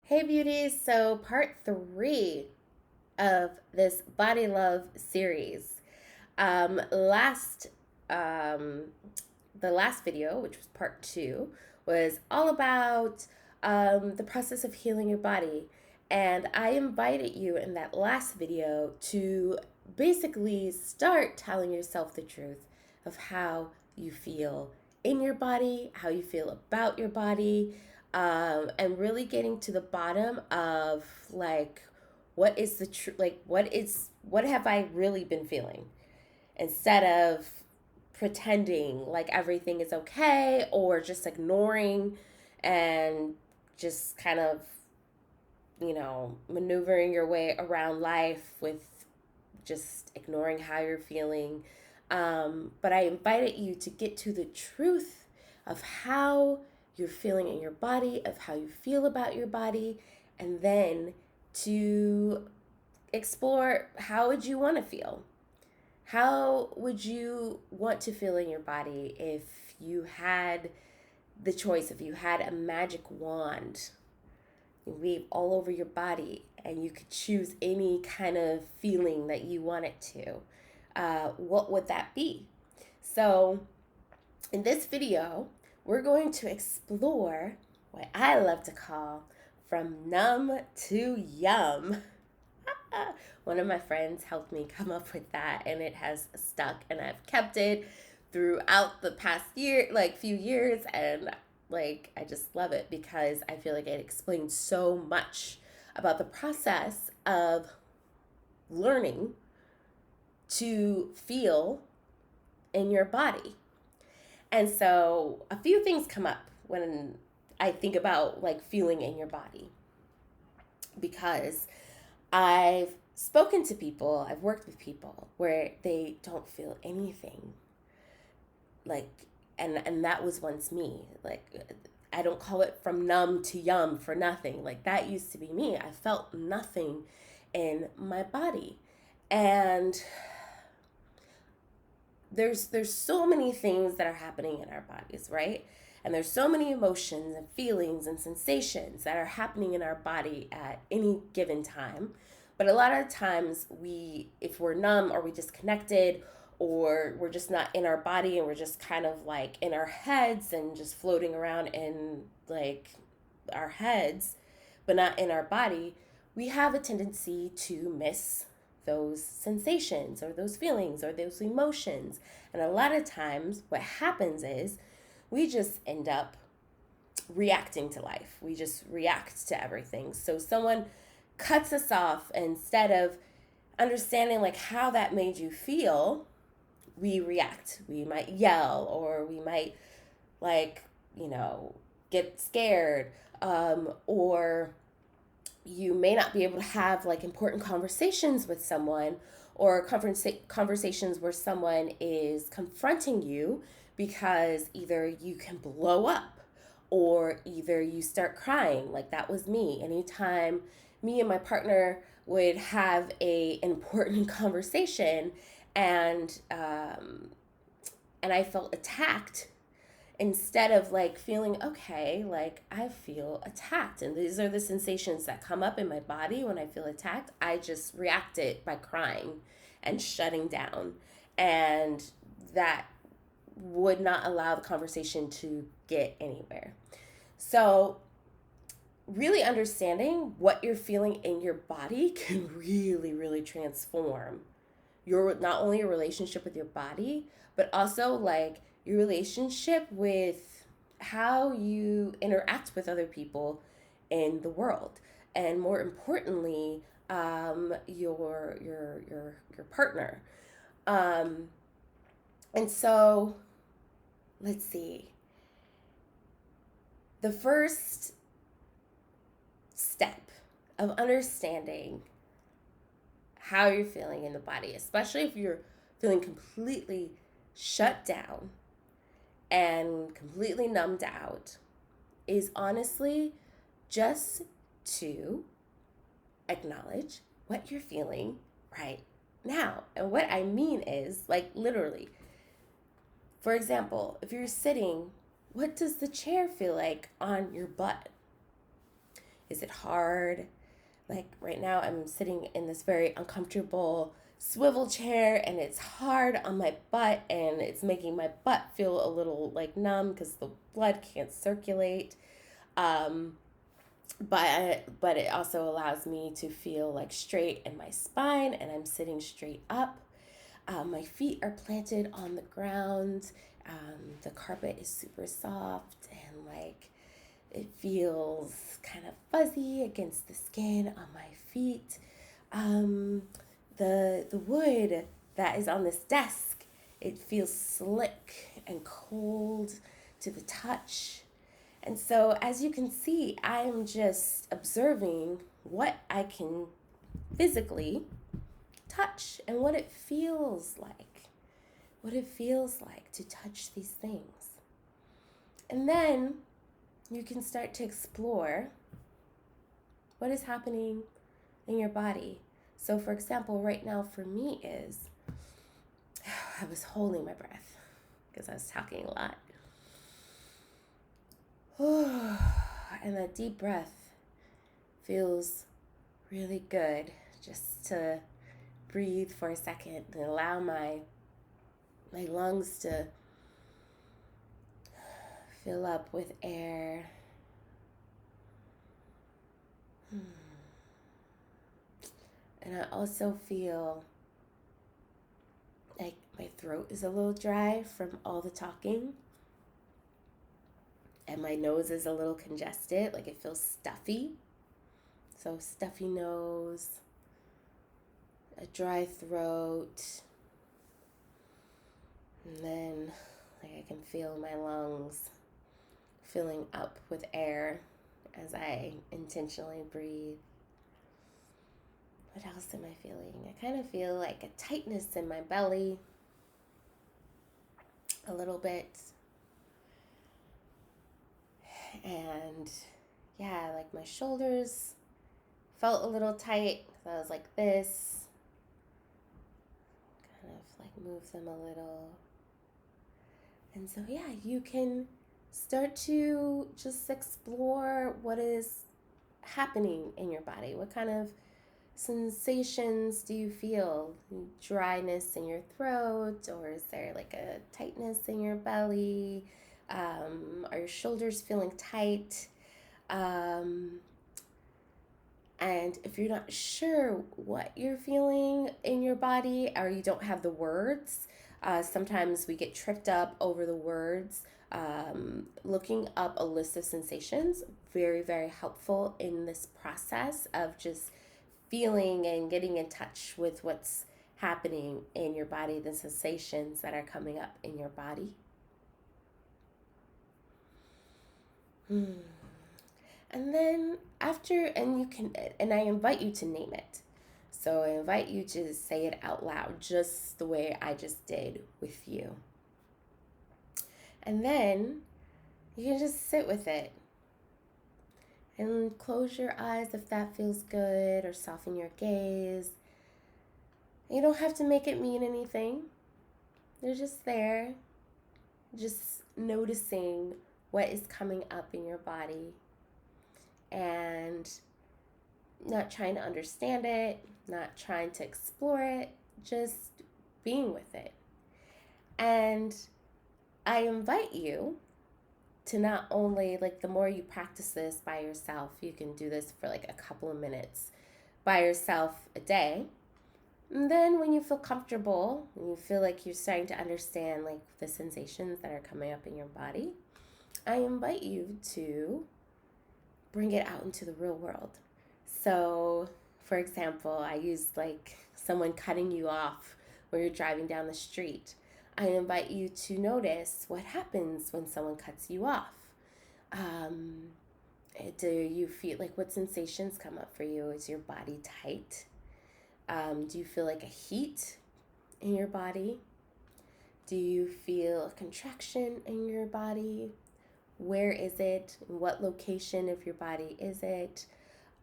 Hey beauties, so part three of this body love series. Last um the last video, which was part two, was all about the process of healing your body. And I invited you in that last video to basically start telling yourself the truth of how you feel in your body, how you feel about your body, and really getting to the bottom of like what is the truth, like what have I really been feeling, instead of pretending like everything is okay or just ignoring and just kind of, maneuvering your way around life with just ignoring how you're feeling. But I invited you to get to the truth of how you're feeling in your body, of how you feel about your body, and then to explore how would you want to feel? How would you want to feel in your body if you had the choice, if you had a magic wand, you wave all over your body, and you could choose any kind of feeling that you wanted to? What would that be? So, in this video, we're going to explore what I love to call from numb to yum. One of my friends helped me come up with that, and it has stuck, and I've kept it throughout the past year, like few years, and like I just love it because I feel like it explains so much about the process of learning to feel in your body. And so a few things come up when I think about like feeling in your body, because I've spoken to people, I've worked with people where they don't feel anything. Like, and that was once me. Like, I don't call it from numb to yum for nothing. Like, that used to be me. I felt nothing in my body. And there's so many things that are happening in our bodies, right? And there's so many emotions and feelings and sensations that are happening in our body at any given time. But a lot of times if we're numb or we disconnected, or we're just not in our body and we're just kind of like in our heads and just floating around in like our heads, but not in our body, we have a tendency to miss those sensations or those feelings or those emotions. And a lot of times, what happens is we just end up reacting to life. We just react to everything. So someone cuts us off, instead of understanding like how that made you feel, we react. We might yell, or we might like, get scared, or you may not be able to have like important conversations with someone, or conversations where someone is confronting you, because either you can blow up or either you start crying. Like that was me. Anytime me and my partner would have an important conversation, and and I felt attacked, instead of like feeling okay, like I feel attacked and these are the sensations that come up in my body when I feel attacked, I just reacted by crying and shutting down. And that would not allow the conversation to get anywhere. So, really understanding what you're feeling in your body can really, really transform your, not only your relationship with your body, but also like your relationship with how you interact with other people in the world, and more importantly, your partner. Um, and so, let's see. The first step of understanding how you're feeling in the body, especially if you're feeling completely shut down and completely numbed out, is honestly just to acknowledge what you're feeling right now. And what I mean is, like, literally, for example, if you're sitting, what does the chair feel like on your butt? Is it hard? Like right now, I'm sitting in this very uncomfortable swivel chair and it's hard on my butt and it's making my butt feel a little like numb because the blood can't circulate. Um, but it also allows me to feel like straight in my spine and I'm sitting straight up. My feet are planted on the ground. The carpet is super soft and like it feels kind of fuzzy against the skin on my feet. Um, the wood that is on this desk, it feels slick and cold to the touch. And so, as you can see, I'm just observing what I can physically touch and what it feels like. What it feels like to touch these things. And then you can start to explore what is happening in your body. So, for example, right now for me is I was holding my breath because I was talking a lot. And that deep breath feels really good just to breathe for a second and allow my lungs to fill up with air. And I also feel like my throat is a little dry from all the talking. And my nose is a little congested, like it feels stuffy. So stuffy nose, a dry throat, and then like I can feel my lungs filling up with air as I intentionally breathe. What else am I feeling? I kind of feel like a tightness in my belly, a little bit. And yeah, like my shoulders felt a little tight. So I was like this. Kind of like move them a little. And so yeah, you can start to just explore what is happening in your body. What kind of sensations do you feel? Dryness in your throat, or is there like a tightness in your belly? Are your shoulders feeling tight? And if you're not sure what you're feeling in your body or you don't have the words, sometimes we get tripped up over the words. Looking up a list of sensations, very, very helpful in this process of just feeling and getting in touch with what's happening in your body, the sensations that are coming up in your body. And then and I invite you to name it. So I invite you to say it out loud, just the way I just did with you. And then you can just sit with it and close your eyes if that feels good, or soften your gaze. You don't have to make it mean anything. They're just there, just noticing what is coming up in your body and not trying to understand it, not trying to explore it, just being with it. And I invite you to not only, like, the more you practice this by yourself, you can do this for like a couple of minutes by yourself a day. And then when you feel comfortable, and you feel like you're starting to understand like the sensations that are coming up in your body, I invite you to bring it out into the real world. So, for example, I used like someone cutting you off when you're driving down the street. I invite you to notice what happens when someone cuts you off. Do you feel like, what sensations come up for you? Is your body tight? Do you feel like a heat in your body? Do you feel a contraction in your body? Where is it? What location of your body is it?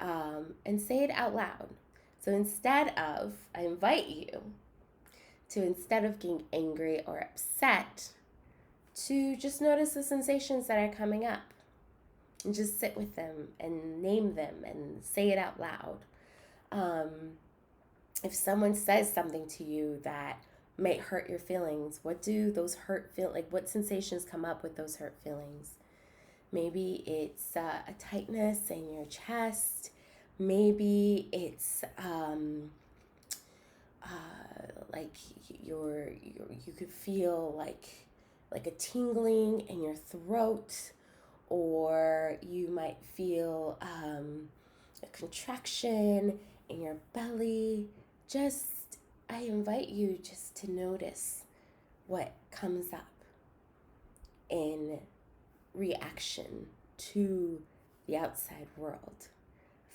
And say it out loud. So I invite you to, instead of getting angry or upset, to just notice the sensations that are coming up. and just sit with them and name them and say it out loud. If someone says something to you that might hurt your feelings, what do those what sensations come up with those hurt feelings? Maybe it's a tightness in your chest. Maybe it's like you could feel like a tingling in your throat, or you might feel a contraction in your belly. I invite you just to notice what comes up in reaction to the outside world,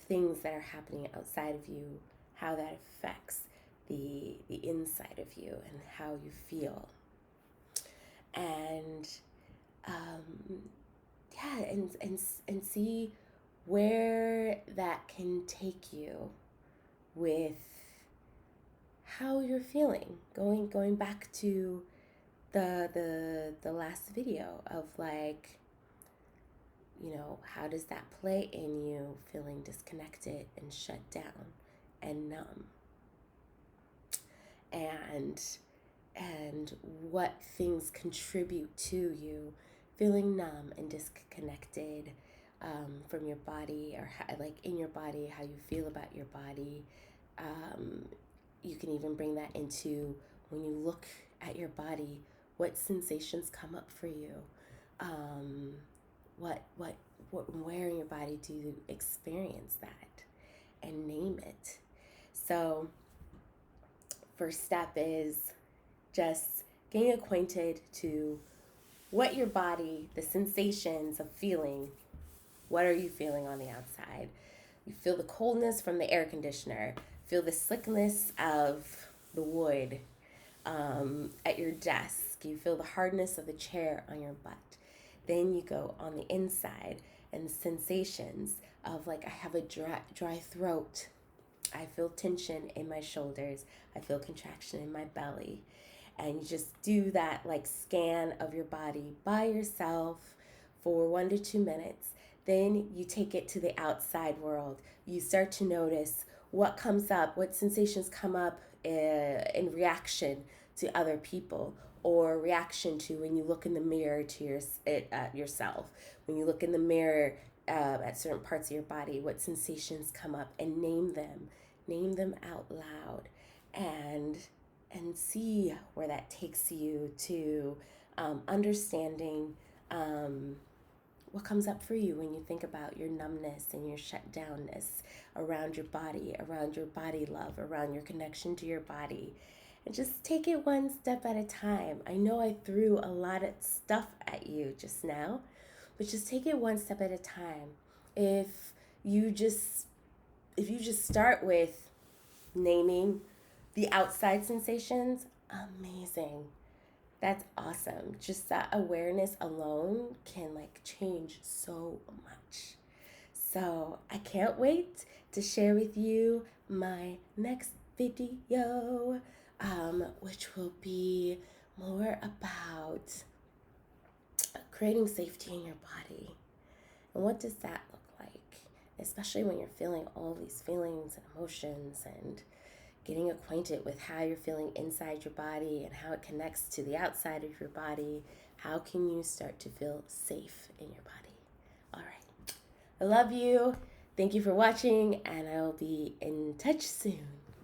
things that are happening outside of you, how that affects the inside of you and how you feel. And and see where that can take you with how you're feeling. Going back to the last video of how does that play in you feeling disconnected and shut down and numb? And what things contribute to you feeling numb and disconnected from your body, or in your body, how you feel about your body. You can even bring that into when you look at your body, what sensations come up for you? Where in your body do you experience that? And name it. So first step is just getting acquainted to what your body, the sensations of feeling, what are you feeling on the outside? You feel the coldness from the air conditioner, feel the slickness of the wood at your desk, you feel the hardness of the chair on your butt. Then you go on the inside and the sensations of I have a dry throat. I feel tension in my shoulders. I feel contraction in my belly. And you just do that scan of your body by yourself for 1 to 2 minutes. Then you take it to the outside world. You start to notice what comes up, what sensations come up in reaction to other people, or reaction to when you look in the mirror to yourself. When you look in the mirror at certain parts of your body, what sensations come up, and name them out loud, and see where that takes you to understanding what comes up for you when you think about your numbness and your shutdownness around your body love, around your connection to your body. And just take it one step at a time. I know I threw a lot of stuff at you just now, but just take it one step at a time. If you just start with naming the outside sensations, amazing. That's awesome. Just that awareness alone can change so much. So I can't wait to share with you my next video, which will be more about creating safety in your body. And what does that look like? Especially when you're feeling all these feelings and emotions, and getting acquainted with how you're feeling inside your body and how it connects to the outside of your body. How can you start to feel safe in your body? All right. I love you. Thank you for watching, and I will be in touch soon.